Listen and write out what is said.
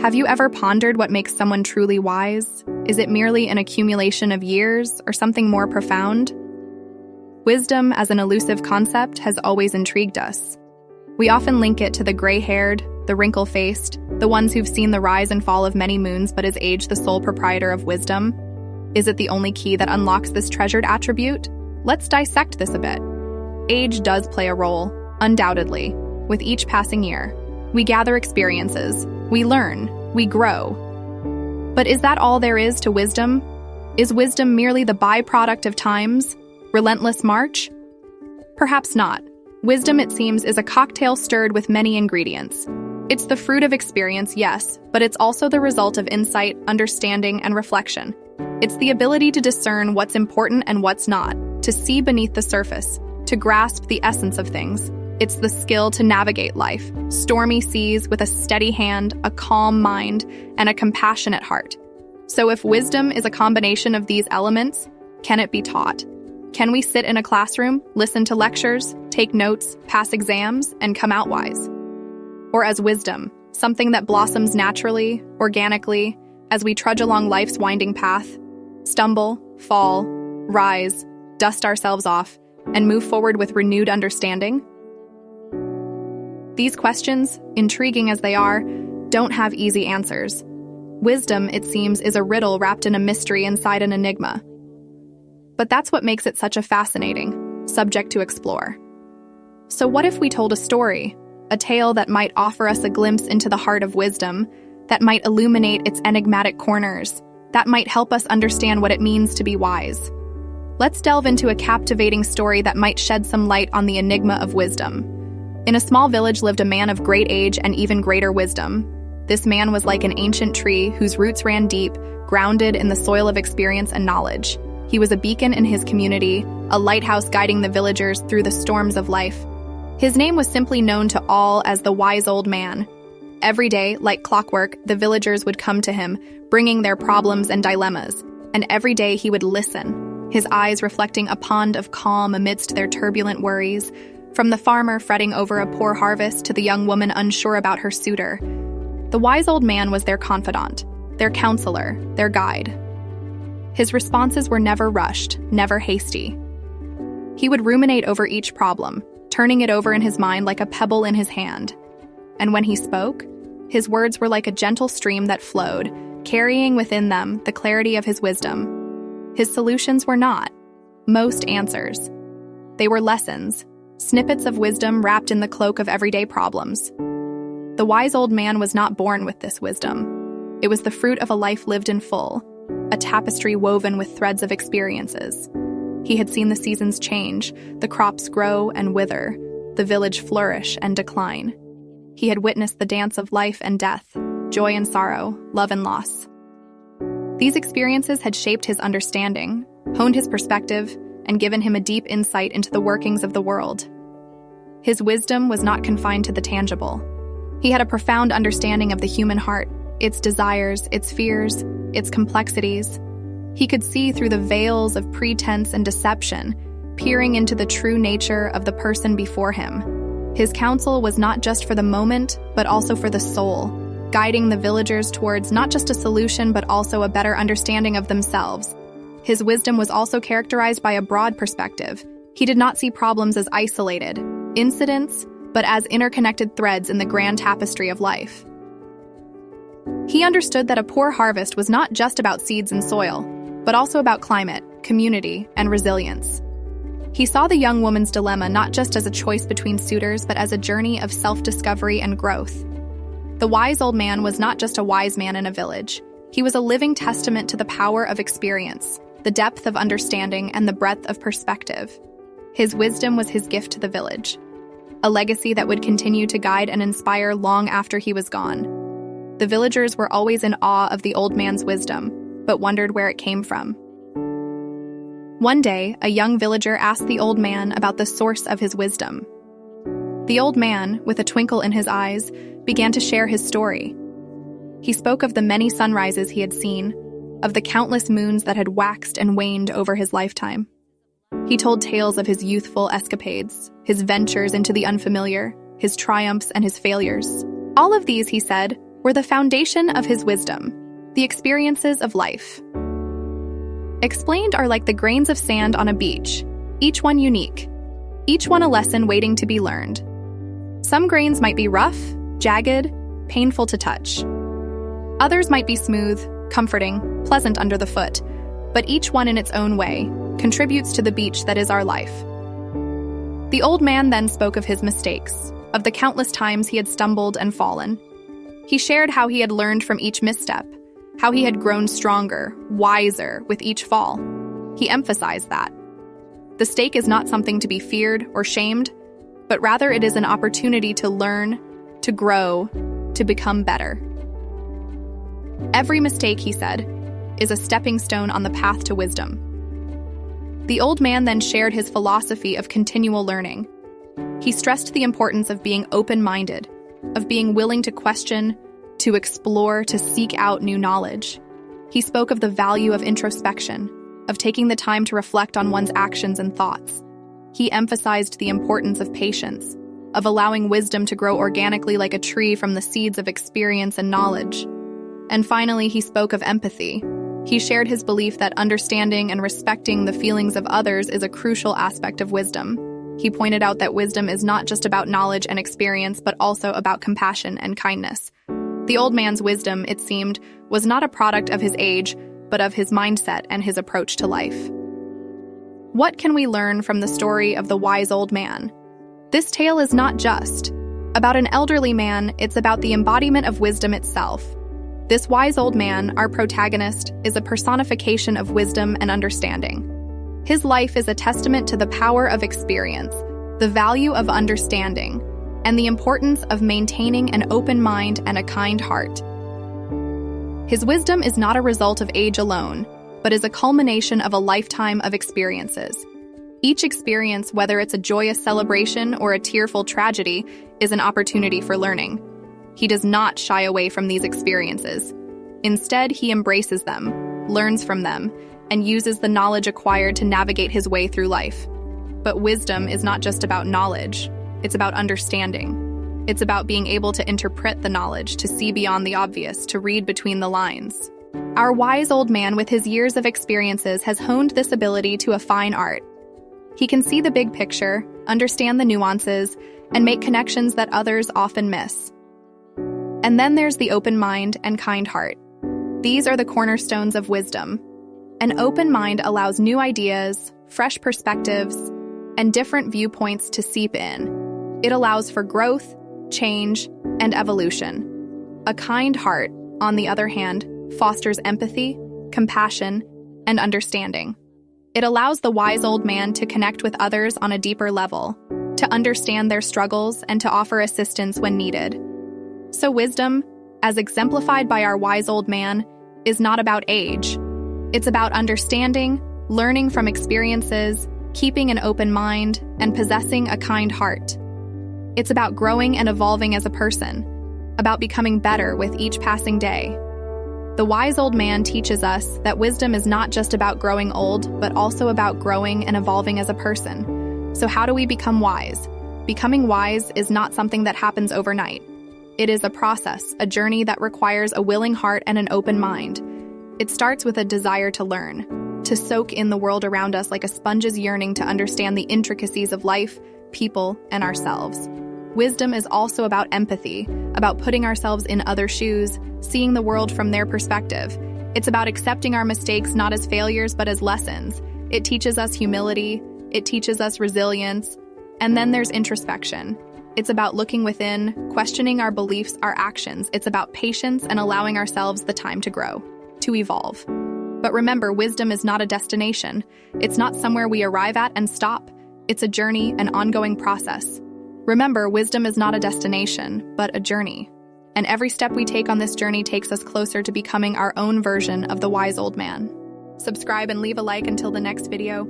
Have you ever pondered what makes someone truly wise? Is it merely an accumulation of years or something more profound? Wisdom as an elusive concept has always intrigued us. We often link it to the gray-haired, the wrinkle-faced, the ones who've seen the rise and fall of many moons but is age the sole proprietor of wisdom. Is it the only key that unlocks this treasured attribute? Let's dissect this a bit. Age does play a role, undoubtedly. With each passing year, we gather experiences, we learn, we grow. But is that all there is to wisdom? Is wisdom merely the byproduct of time's relentless march? Perhaps not. Wisdom, it seems, is a cocktail stirred with many ingredients. It's the fruit of experience, yes, but it's also the result of insight, understanding, and reflection. It's the ability to discern what's important and what's not, to see beneath the surface, to grasp the essence of things. It's the skill to navigate life, stormy seas with a steady hand, a calm mind, and a compassionate heart. So if wisdom is a combination of these elements, can it be taught? Can we sit in a classroom, listen to lectures, take notes, pass exams, and come out wise? Or as wisdom, something that blossoms naturally, organically, as we trudge along life's winding path, stumble, fall, rise, dust ourselves off, and move forward with renewed understanding? These questions, intriguing as they are, don't have easy answers. Wisdom, it seems, is a riddle wrapped in a mystery inside an enigma. But that's what makes it such a fascinating subject to explore. So what if we told a story, a tale that might offer us a glimpse into the heart of wisdom, that might illuminate its enigmatic corners, that might help us understand what it means to be wise? Let's delve into a captivating story that might shed some light on the enigma of wisdom. In a small village lived a man of great age and even greater wisdom. This man was like an ancient tree whose roots ran deep, grounded in the soil of experience and knowledge. He was a beacon in his community, a lighthouse guiding the villagers through the storms of life. His name was simply known to all as the Wise Old Man. Every day, like clockwork, the villagers would come to him, bringing their problems and dilemmas, and every day he would listen, his eyes reflecting a pond of calm amidst their turbulent worries. From the farmer fretting over a poor harvest to the young woman unsure about her suitor, the wise old man was their confidant, their counselor, their guide. His responses were never rushed, never hasty. He would ruminate over each problem, turning it over in his mind like a pebble in his hand. And when he spoke, his words were like a gentle stream that flowed, carrying within them the clarity of his wisdom. His solutions were not most answers. They were lessons, snippets of wisdom wrapped in the cloak of everyday problems. The wise old man was not born with this wisdom. It was the fruit of a life lived in full, a tapestry woven with threads of experiences. He had seen the seasons change, the crops grow and wither, the village flourish and decline. He had witnessed the dance of life and death, joy and sorrow, love and loss. These experiences had shaped his understanding, honed his perspective, and given him a deep insight into the workings of the world. His wisdom was not confined to the tangible. He had a profound understanding of the human heart, its desires, its fears, its complexities. He could see through the veils of pretense and deception, peering into the true nature of the person before him. His counsel was not just for the moment, but also for the soul, guiding the villagers towards not just a solution, but also a better understanding of themselves. His wisdom was also characterized by a broad perspective. He did not see problems as isolated incidents, but as interconnected threads in the grand tapestry of life. He understood that a poor harvest was not just about seeds and soil, but also about climate, community, and resilience. He saw the young woman's dilemma not just as a choice between suitors, but as a journey of self-discovery and growth. The wise old man was not just a wise man in a village. He was a living testament to the power of experience, the depth of understanding, and the breadth of perspective. His wisdom was his gift to the village, a legacy that would continue to guide and inspire long after he was gone. The villagers were always in awe of the old man's wisdom, but wondered where it came from. One day, a young villager asked the old man about the source of his wisdom. The old man, with a twinkle in his eyes, began to share his story. He spoke of the many sunrises he had seen, of the countless moons that had waxed and waned over his lifetime. He told tales of his youthful escapades, his ventures into the unfamiliar, his triumphs and his failures. All of these, he said, were the foundation of his wisdom, the experiences of life. Explained are like the grains of sand on a beach, each one unique, each one a lesson waiting to be learned. Some grains might be rough, jagged, painful to touch. Others might be smooth, comforting, pleasant under the foot, but each one in its own way contributes to the beach that is our life. The old man then spoke of his mistakes, of the countless times he had stumbled and fallen. He shared how he had learned from each misstep, how he had grown stronger, wiser with each fall. He emphasized that the stake is not something to be feared or shamed, but rather it is an opportunity to learn, to grow, to become better. Every mistake, he said, is a stepping stone on the path to wisdom. The old man then shared his philosophy of continual learning. He stressed the importance of being open-minded, of being willing to question, to explore, to seek out new knowledge. He spoke of the value of introspection, of taking the time to reflect on one's actions and thoughts. He emphasized the importance of patience, of allowing wisdom to grow organically like a tree from the seeds of experience and knowledge. And finally, he spoke of empathy. He shared his belief that understanding and respecting the feelings of others is a crucial aspect of wisdom. He pointed out that wisdom is not just about knowledge and experience, but also about compassion and kindness. The old man's wisdom, it seemed, was not a product of his age, but of his mindset and his approach to life. What can we learn from the story of the wise old man? This tale is not just about an elderly man, it's about the embodiment of wisdom itself. This wise old man, our protagonist, is a personification of wisdom and understanding. His life is a testament to the power of experience, the value of understanding, and the importance of maintaining an open mind and a kind heart. His wisdom is not a result of age alone, but is a culmination of a lifetime of experiences. Each experience, whether it's a joyous celebration or a tearful tragedy, is an opportunity for learning. He does not shy away from these experiences. Instead, he embraces them, learns from them, and uses the knowledge acquired to navigate his way through life. But wisdom is not just about knowledge, it's about understanding. It's about being able to interpret the knowledge, to see beyond the obvious, to read between the lines. Our wise old man, with his years of experiences, has honed this ability to a fine art. He can see the big picture, understand the nuances, and make connections that others often miss. And then there's the open mind and kind heart. These are the cornerstones of wisdom. An open mind allows new ideas, fresh perspectives, and different viewpoints to seep in. It allows for growth, change, and evolution. A kind heart, on the other hand, fosters empathy, compassion, and understanding. It allows the wise old man to connect with others on a deeper level, to understand their struggles and to offer assistance when needed. So wisdom, as exemplified by our wise old man, is not about age. It's about understanding, learning from experiences, keeping an open mind, and possessing a kind heart. It's about growing and evolving as a person, about becoming better with each passing day. The wise old man teaches us that wisdom is not just about growing old, but also about growing and evolving as a person. So how do we become wise? Becoming wise is not something that happens overnight. It is a process, a journey that requires a willing heart and an open mind. It starts with a desire to learn, to soak in the world around us like a sponge's yearning to understand the intricacies of life, people, and ourselves. Wisdom is also about empathy, about putting ourselves in other shoes, seeing the world from their perspective. It's about accepting our mistakes not as failures but as lessons. It teaches us humility, it teaches us resilience, and then there's introspection. It's about looking within, questioning our beliefs, our actions. It's about patience and allowing ourselves the time to grow, to evolve. But remember, wisdom is not a destination. It's not somewhere we arrive at and stop. It's a journey, an ongoing process. Remember, wisdom is not a destination, but a journey. And every step we take on this journey takes us closer to becoming our own version of the wise old man. Subscribe and leave a like until the next video.